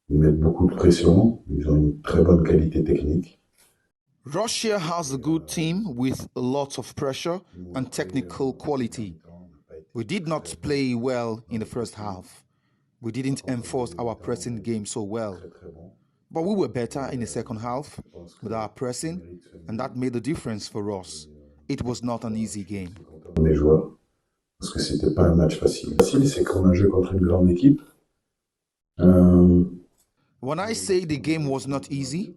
Ils mettent beaucoup de pression, ils ont une très bonne qualité technique. Russia has a good team with lots of pressure and technical quality. We did not play well in the first half. We didn't enforce our pressing game so well. But we were better in the second half with our pressing, and that made a difference for us. It was not an easy game. Mes joueurs, parce que c'était pas un match facile. Facile, c'est qu'on a joué contre une grande équipe. When I say the game was not easy,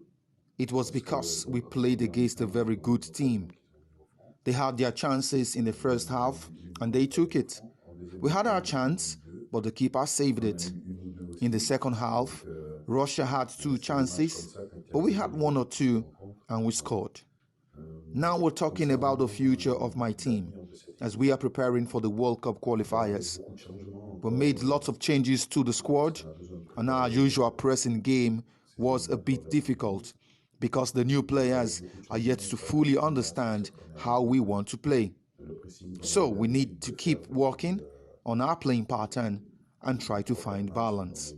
it was because we played against a very good team. They had their chances in the first half, and they took it. We had our chance, but the keeper saved it. In the second half, Russia had 2 chances, but we had 1 or 2, and we scored. Now we're talking about the future of my team, as we are preparing for the World Cup qualifiers. We made lots of changes to the squad, and our usual pressing game was a bit difficult because the new players are yet to fully understand how we want to play. So we need to keep working on our playing pattern and try to find balance.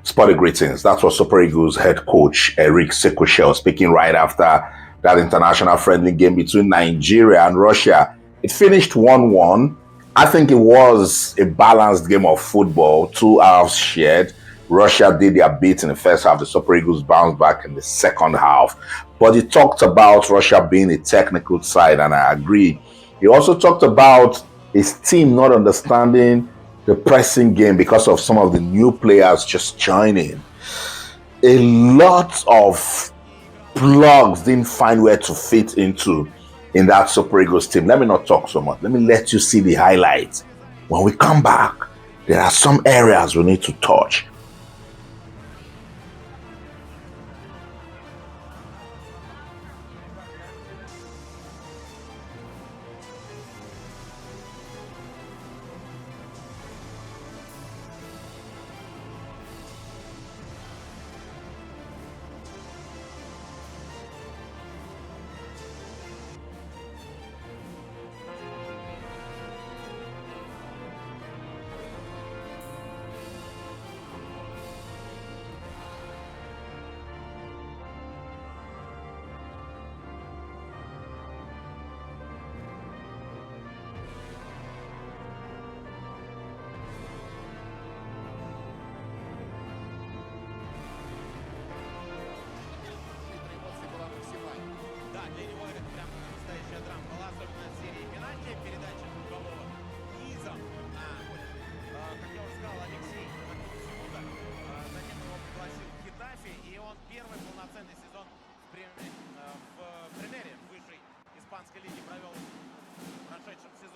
Sporting greetings. That was Super Eagles head coach Eric Chelle speaking right after that international friendly game between Nigeria and Russia. It finished 1-1. I think it was a balanced game of football, 2 halves shared. Russia did their bit in the first half. The Super Eagles bounced back in the second half. But he talked about Russia being a technical side, and I agree. He also talked about his team not understanding the pressing game because of some of the new players just joining. A lot of plugs didn't find where to fit into in that Super Eagles team. Let me not talk so much. Let me let you see the highlights. When we come back, there are some areas we need to touch.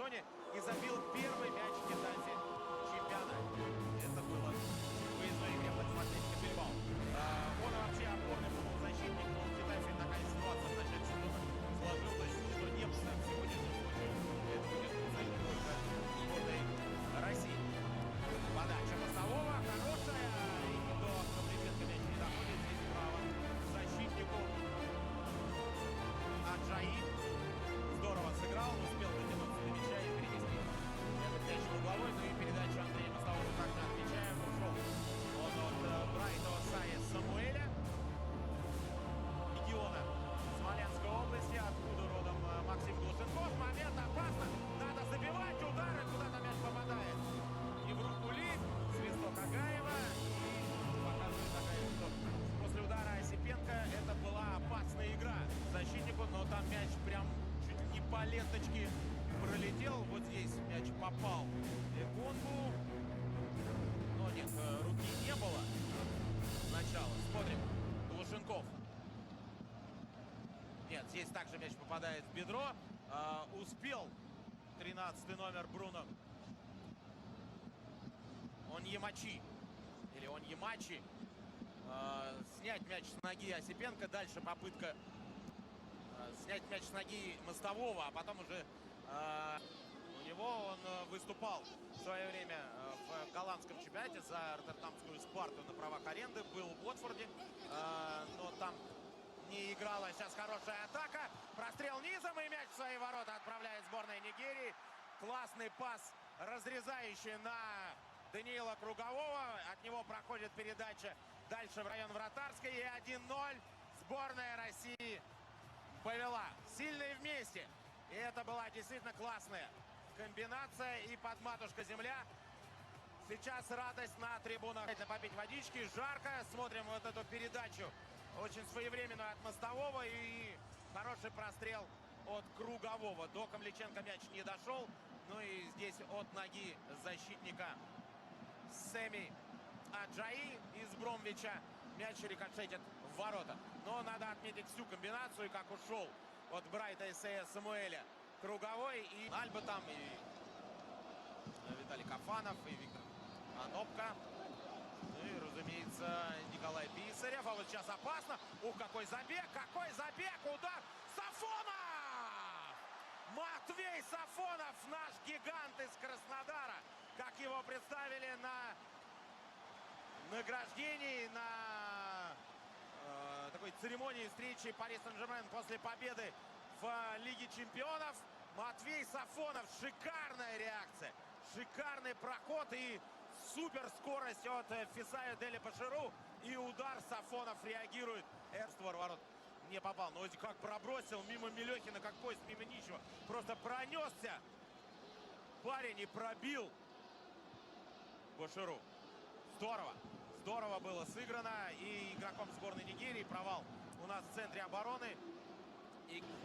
И забил первый мяч в Гетафе в чемпионате. Это было в выездной игре против Атлетико Бильбао. Он вообще опорный полузащитник, но в Гетафе такая ситуация в начале сезона сложилась, что не в сегодняшнем случае. Это будет за только сборной России. Подача Мостового хорошая. И до Павличенко мяч не доходит. Здесь право защитнику. Аджаи здорово сыграл, успел дотянуться до мяча и перенести этот мяч угловой, но и передачу Андрея Мостового также отмечаем. Ушел он от Брайтова Сая Самуэля, региона Смоленской области, откуда родом Максим Глушенков. Момент опасно, надо забивать удары, куда-то мяч попадает. И в руку Ли, свисток Агаева, и показывает Агаев, что после удара Осипенко это была опасная игра защитнику, но там мяч прям чуть не по ленточке пролетел. Вот здесь мяч попал Эконбу. Но нет, руки не было. Сначала смотрим. Глушенков. Нет, здесь также мяч попадает в бедро. Успел 13-й номер Бруно. Оньемачи. Или Оньемачи. Снять мяч с ноги Осипенко. Дальше попытка снять мяч с ноги Мостового, а потом уже у него он выступал в свое время в голландском чемпионате за роттердамскую Спарту на правах аренды, был в Уотфорде, но там не играла. Сейчас хорошая атака, прострел низом и мяч в свои ворота отправляет сборная Нигерии. Классный пас, разрезающий на Даниила Кругового. От него проходит передача дальше в район вратарской. И 1-0 сборная России повела. Сильные вместе. И это была действительно классная комбинация. И под матушка земля. Сейчас радость на трибунах. Попить водички. Жарко. Смотрим вот эту передачу. Очень своевременную от Мостового. И хороший прострел от Кругового. До Камличенко мяч не дошел. Ну и здесь от ноги защитника Семи Аджаи из Бромвича мяч рикошетит в ворота. Но надо отметить всю комбинацию, как ушел от Брайта Исея Самуэля Круговой. И Альба там, и Виталий Кафанов, и Виктор Анопка. Ну и, разумеется, Николай Писарев. А вот сейчас опасно. Ух, какой забег! Какой забег! Удар! Сафонов! Матвей Сафонов, наш гигант из Краснодара. Как его представили на награждении, на такой церемонии встречи Пари Сен-Жермен после победы в Лиге Чемпионов. Матвей Сафонов. Шикарная реакция. Шикарный проход и супер скорость от Фисая Дели Баширу. И удар. Сафонов реагирует. Эрствор ворот не попал. Но как пробросил мимо Мелехина, как поезд мимо ничего. Просто пронесся парень и пробил Баширу. Здорово. Здорово было сыграно. И игроком сборной Нигерии провал у нас в центре обороны.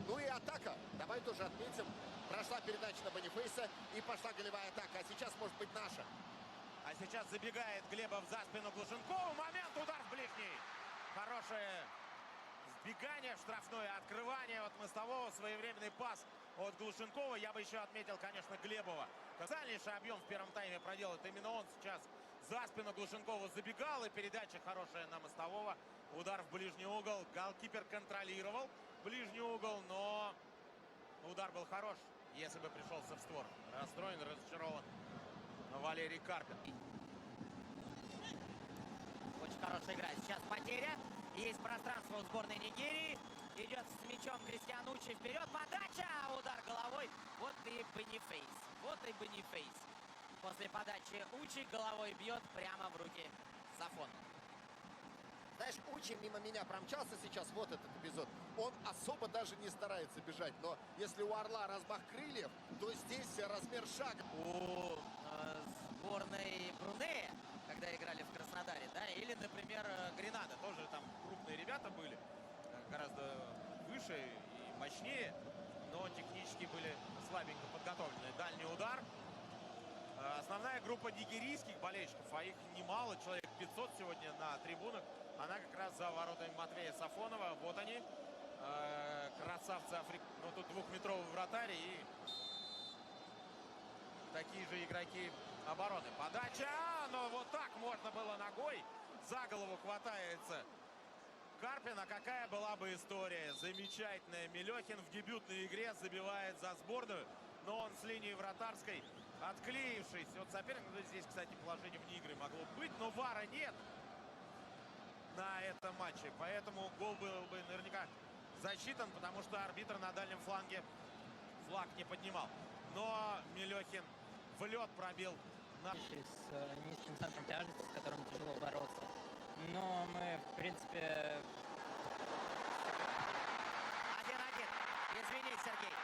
Ну и атака. Давай тоже отметим. Прошла передача на Бонифейса и пошла голевая атака. А сейчас может быть наша. А сейчас забегает Глебов за спину Глушенкову. Момент, удар в ближний. Хорошее сбегание в штрафное, открывание от Мостового, своевременный пас от Глушенкова. Я бы еще отметил, конечно, Глебова. Колоссальнейший объем в первом тайме проделает именно он сейчас. За спину Глушенкова забегал, и передача хорошая на Мостового. Удар в ближний угол. Голкипер контролировал ближний угол, но удар был хорош, если бы пришелся в створ. Расстроен, разочарован Валерий Карпин. Очень хорошая игра. Сейчас потеря. Есть пространство у сборной Нигерии. Идет с мячом Кристиан Учи вперед. Подача! Удар головой. Вот и Бонифейс. Вот и Бонифейс. После подачи Учи головой бьет прямо в руки Сафонова. Знаешь, Учи мимо меня промчался сейчас, вот этот эпизод. Он особо даже не старается бежать. Но если у Орла размах крыльев, то здесь размер шага. У сборной Брунея, когда играли в Краснодаре, да, или, например, Гренада. Тоже там крупные ребята были. Гораздо выше и мощнее. Но технически были слабенько подготовлены. Дальний удар. Основная группа нигерийских болельщиков, а их немало, человек 500 сегодня на трибунах. Она как раз за воротами Матвея Сафонова. Вот они, красавцы Африки. Ну, тут двухметровый вратарь и такие же игроки обороны. Подача, но вот так можно было ногой. За голову хватается Карпин. А какая была бы история. Замечательная. Мелехин в дебютной игре забивает за сборную. Но он с линии вратарской, отклеившись от соперника. Здесь, кстати, положение вне игры могло быть, но вара нет на этом матче. Поэтому гол был бы наверняка засчитан, потому что арбитр на дальнем фланге флаг не поднимал. Но Мелехин в лед пробил. С низким центром тяжести, с которым тяжело бороться. Но мы, в принципе... 1-1. Извини, Сергей.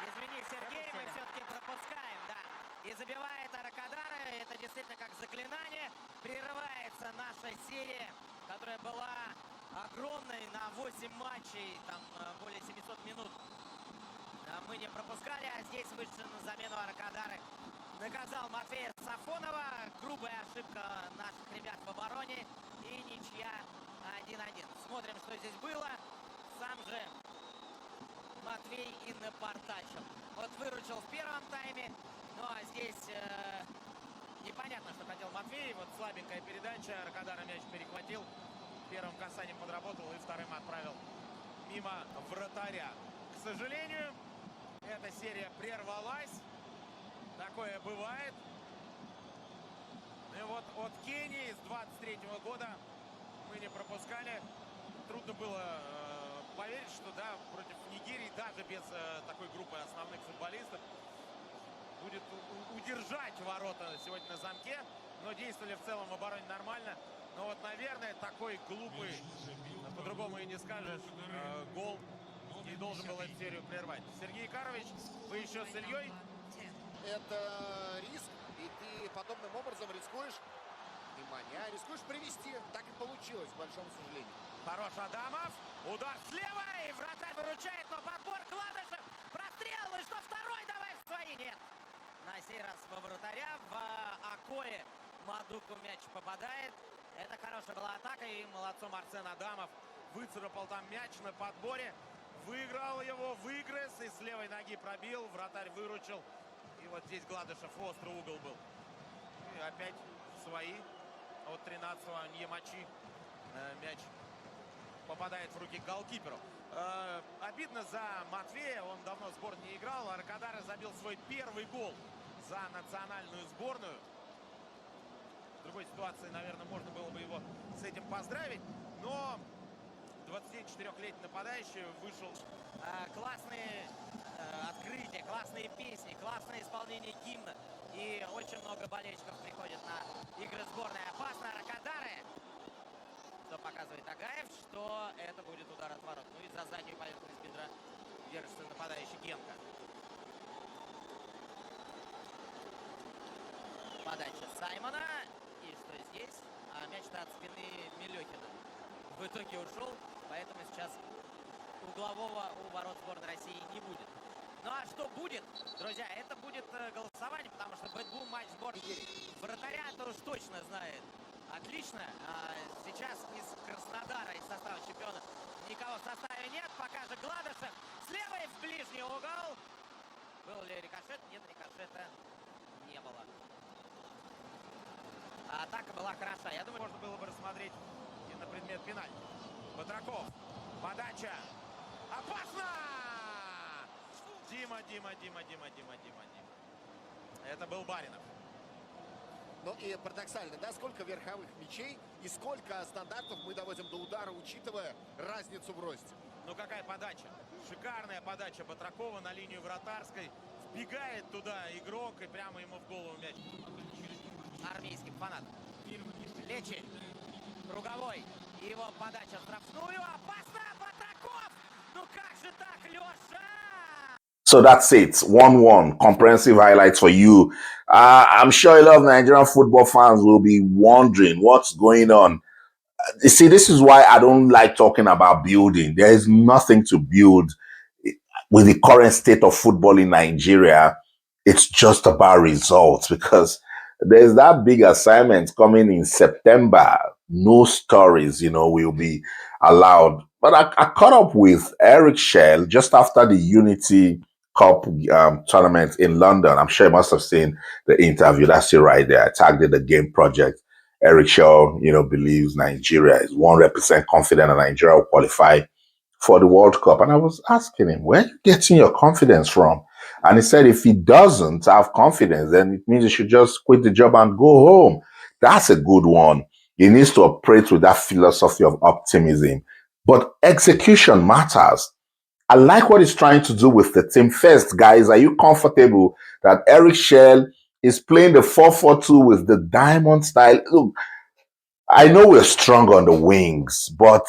Извини, Сергей, мы все-таки пропускаем, да. И забивает Арокодаре. Это действительно как заклинание. Прерывается наша серия, которая была огромной на 8 матчей, там более 700 минут. Мы не пропускали, а здесь вышел на замену Арокодаре. Наказал Матвея Сафонова. Грубая ошибка наших ребят в обороне. И ничья 1-1. Смотрим, что здесь было. Сам же Матвей и напортачил. Вот выручил в первом тайме. Ну а здесь непонятно, что хотел Матвей. Вот слабенькая передача. Арокодаре мяч перехватил. Первым касанием подработал и вторым отправил мимо вратаря. К сожалению, эта серия прервалась. Такое бывает. И вот от Кении с 23-го года мы не пропускали. Трудно было поверить, что да, против Нигерии, даже без такой группы основных футболистов, будет удержать ворота сегодня на замке. Но действовали в целом в обороне нормально. Но вот, наверное, такой глупый, по-другому и не скажешь, гол и должен был эту серию прервать. Сергей Карович, вы еще с Ильей? Это риск, и ты подобным образом рискуешь, внимание, рискуешь привести. Так и получилось, к большому сожалению. Хорош Адамов, удар слева, и вратарь выручает, но подбор Гладышев, прострел, и что второй, давай в свои, нет. На сей раз во вратаря, в Акое Мадуку мяч попадает. Это хорошая была атака, и молодцом Арсен Адамов. Выцарапал там мяч на подборе, выиграл его, выгрыз, и с левой ноги пробил, вратарь выручил. И вот здесь Гладышев, острый угол был. И опять свои. От 13-го Ньемачи мяч попадает в руки голкиперу. Обидно за Матвея, он давно в сборной не играл. Арокодаре забил свой первый гол за национальную сборную. В другой ситуации, наверное, можно было бы его с этим поздравить. Но 24-летний нападающий вышел. Классные открытия, классные песни, классное исполнение гимна. И очень много болельщиков приходит на игры сборной. Опасно Аrakadare. Что показывает Агаев, что это будет удар от ворот. Ну и за заднюю поверхность бедра держится нападающий Генка. Подача Саймона. И что здесь? А мяч-то от спины Милехина. В итоге ушел, поэтому сейчас углового у ворот сборной России не будет. Ну а что будет, друзья, это будет голосование, потому что бэтбум матч сборной вратаря-то уж точно знает. Отлично. Сейчас из Краснодара, из состава чемпиона, никого в составе нет. Пока же Гладышев слева и в ближний угол. Был ли рикошет? Нет, рикошета не было. Атака была хороша. Я думаю, Можно было бы рассмотреть и на предмет пенальти. Батраков. Подача. Опасно! Дима. Это был Баринов. Ну и парадоксально, да, сколько верховых мячей и сколько стандартов мы доводим до удара, учитывая разницу в росте. Ну какая подача. Шикарная подача Батракова на линию вратарской. Вбегает туда игрок и прямо ему в голову мяч. армейским фанатам. Лечи. Круговой. Его подача в штрафную. Опасно! Батраков! Ну как же так, Леша? So that's it. 1-1. Comprehensive highlights for you. I'm sure a lot of Nigerian football fans will be wondering what's going on. You see, this is why I don't like talking about building. There is nothing to build with the current state of football in Nigeria. It's just about results because there's that big assignment coming in September. No stories, will be allowed. But I caught up with Eric Chelle just after the Unity Cup tournament in London. I'm sure you must have seen the interview. That's it right there. I tagged it, the game project. Eric Chelle, believes Nigeria is 100% confident that Nigeria will qualify for the World Cup. And I was asking him, where are you getting your confidence from? And he said, if he doesn't have confidence, then it means he should just quit the job and go home. That's a good one. He needs to operate with that philosophy of optimism. But execution matters. I like what he's trying to do with the team. First, guys, are you comfortable that Eric Chelle is playing the 4-4-2 with the diamond style? Look, I know we're strong on the wings, but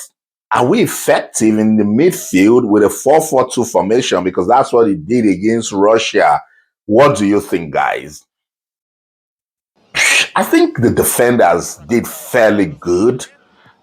are we effective in the midfield with a 4-4-2 formation? Because that's what he did against Russia. What do you think, guys? I think the defenders did fairly good.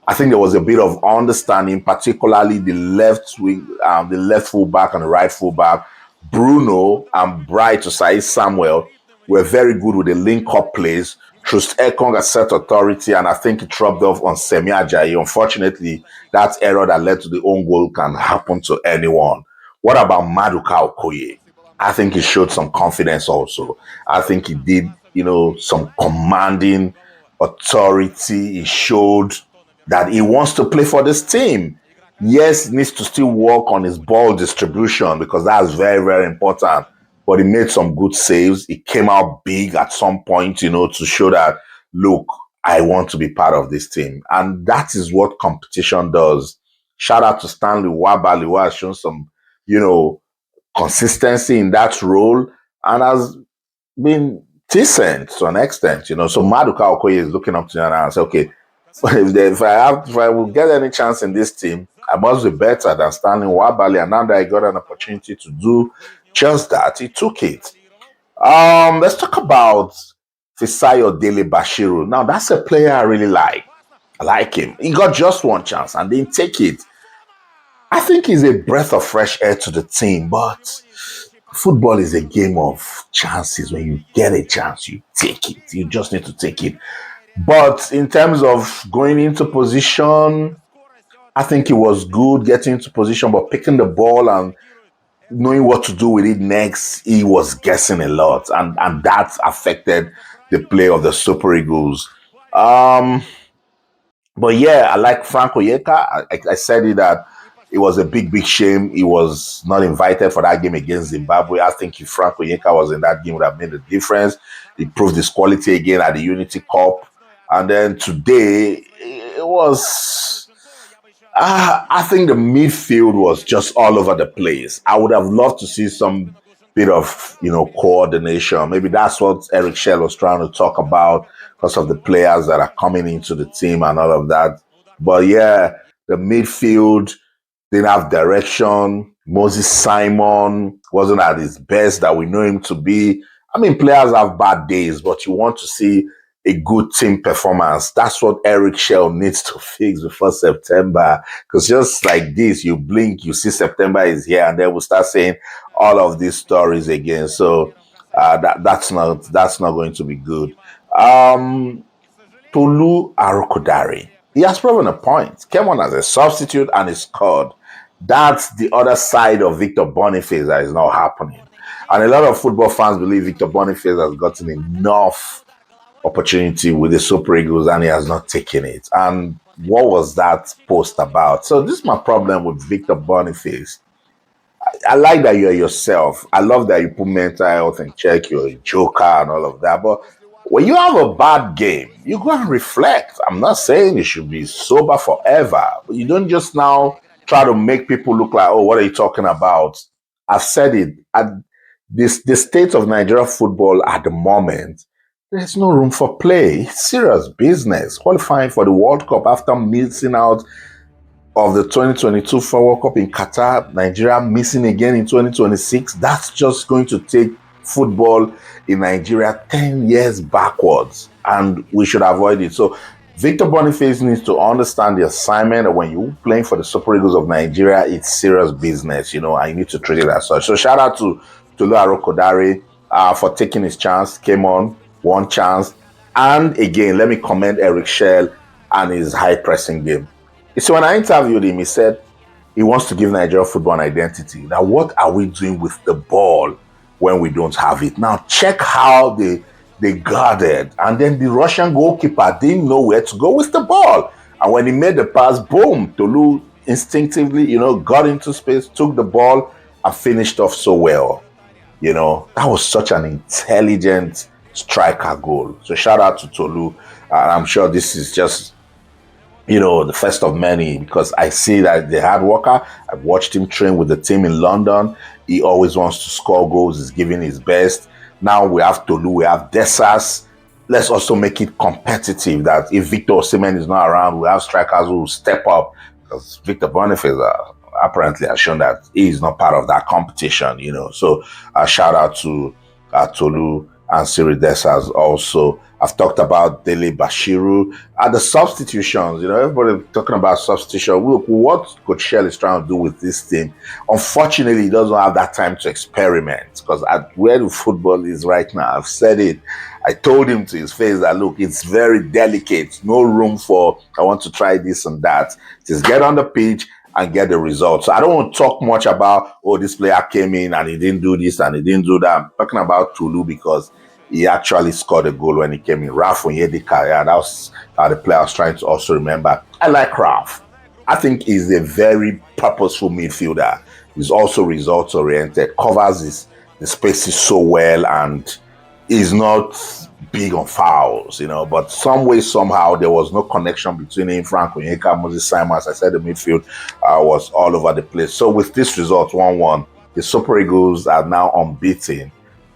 I think there was a bit of understanding, particularly the left wing, the left fullback and the right fullback. Bruno and Bright Osai Samuel were very good with the link-up plays. Trust Ekong set authority, and I think it rubbed off on Semi Ajayi. Unfortunately, that error that led to the own goal can happen to anyone. What about Maduka Okoye? I think he showed some confidence also. I think he did, some commanding authority. He showed that he wants to play for this team. Yes, he needs to still work on his ball distribution because that's very, very important. But he made some good saves. He came out big at some point, to show that, look, I want to be part of this team. And that is what competition does. Shout out to Stanley Wabali, who has shown some, consistency in that role and has been decent to an extent, So Maduka Okoye is looking up to you and say, okay, if I will get any chance in this team, I must be better than Stanley Wabali. And now that I got an opportunity to do just that, he took it. Let's talk about Fisayo Dele Bashiru. Now, that's a player I really like. I like him. He got just one chance and didn't take it. I think he's a breath of fresh air to the team, but football is a game of chances. When you get a chance, you take it. You just need to take it. But in terms of going into position, I think he was good getting into position, but picking the ball and knowing what to do with it next, he was guessing a lot, and that affected the play of the Super Eagles. But yeah, I like Frank Onyeka. I said it that it was a big shame he was not invited for that game against Zimbabwe. I think if Frank Onyeka was in that game, would have made a difference. He proved his quality again at the Unity Cup. And then today, it was... I think the midfield was just all over the place. I would have loved to see some bit of, coordination. Maybe that's what Eric Chelle was trying to talk about because of the players that are coming into the team and all of that. But yeah, the midfield didn't have direction. Moses Simon wasn't at his best that we know him to be. I mean, players have bad days, but you want to see a good team performance. That's what Eric Chelle needs to fix before September. Because just like this, you blink, you see September is here, and then we'll start saying all of these stories again. So that's not going to be good. Tolu Arokodare. He has proven a point. Came on as a substitute and he scored. That's the other side of Victor Boniface that is not happening. And a lot of football fans believe Victor Boniface has gotten enough opportunity with the Super Eagles and he has not taken it. And what was that post about? So this is my problem with Victor Boniface. I like that you're yourself. I love that you put mental health in check, you're a joker and all of that. But when you have a bad game, you go and reflect. I'm not saying you should be sober forever, but you don't just now try to make people look like, oh, what are you talking about? I've said it. The state of Nigeria football at the moment, there's no room for play. It's serious business. Qualifying for the World Cup after missing out of the 2022 World Cup in Qatar, Nigeria missing again in 2026, that's just going to take football in Nigeria 10 years backwards, and we should avoid it. So Victor Boniface needs to understand the assignment that when you're playing for the Super Eagles of Nigeria, it's serious business, and you need to treat it as such. So shout out to Tolu Arokodare for taking his chance, came on, one chance. And again, let me commend Eric Chelle and his high pressing game. So when I interviewed him, he said he wants to give Nigeria football an identity. Now, what are we doing with the ball when we don't have it? Now, check how they guarded. And then the Russian goalkeeper didn't know where to go with the ball. And when he made the pass, boom, Tolu instinctively, got into space, took the ball, and finished off so well. That was such an intelligent striker goal. So shout out to Tolu. And I'm sure this is just the first of many, because I see that the hard worker. I've watched him train with the team in London. He always wants to score goals. He's giving his best. Now we have Tolu, we have Desas. Let's also make it competitive that if Victor Osimhen is not around, we have strikers who will step up, because Victor Boniface apparently has shown that he is not part of that competition, So shout out to Tolu and Siri Desas also. I've talked about Dele Bashiru and the substitutions. Everybody talking about substitution. Look, what Coach Chelle is trying to do with this team, unfortunately, he doesn't have that time to experiment, because at where the football is right now, I've said it. I told him to his face that, look, it's very delicate. No room for, I want to try this and that. Just get on the pitch and get the results. So I don't want to talk much about, this player came in and he didn't do this and he didn't do that. I'm talking about Tolu because he actually scored a goal when he came in. Ralph Onyedika, that was the player I was trying to also remember. I like Ralph. I think he's a very purposeful midfielder. He's also results-oriented, covers the spaces so well, and is not big on fouls, but some way, somehow, there was no connection between him, Frank Onyeka, Moses Simon. As I said, the midfield was all over the place. So with this result, 1-1, the Super Eagles are now unbeaten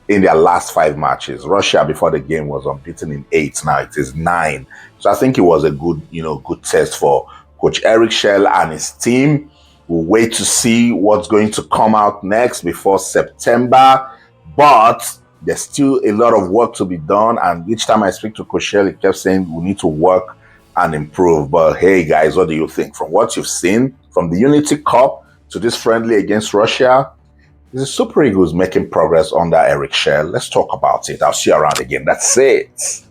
in their last 5 matches. Russia before the game was unbeaten in 8. Now it is 9. So I think it was a good, good test for Coach Eric Chelle and his team. We'll wait to see what's going to come out next before September. But there's still a lot of work to be done. And each time I speak to Coach Chelle, he kept saying we need to work and improve. But hey, guys, what do you think? From what you've seen, from the Unity Cup to this friendly against Russia, is the Super Eagles making progress under Eric Chelle? Let's talk about it. I'll see you around again. That's it.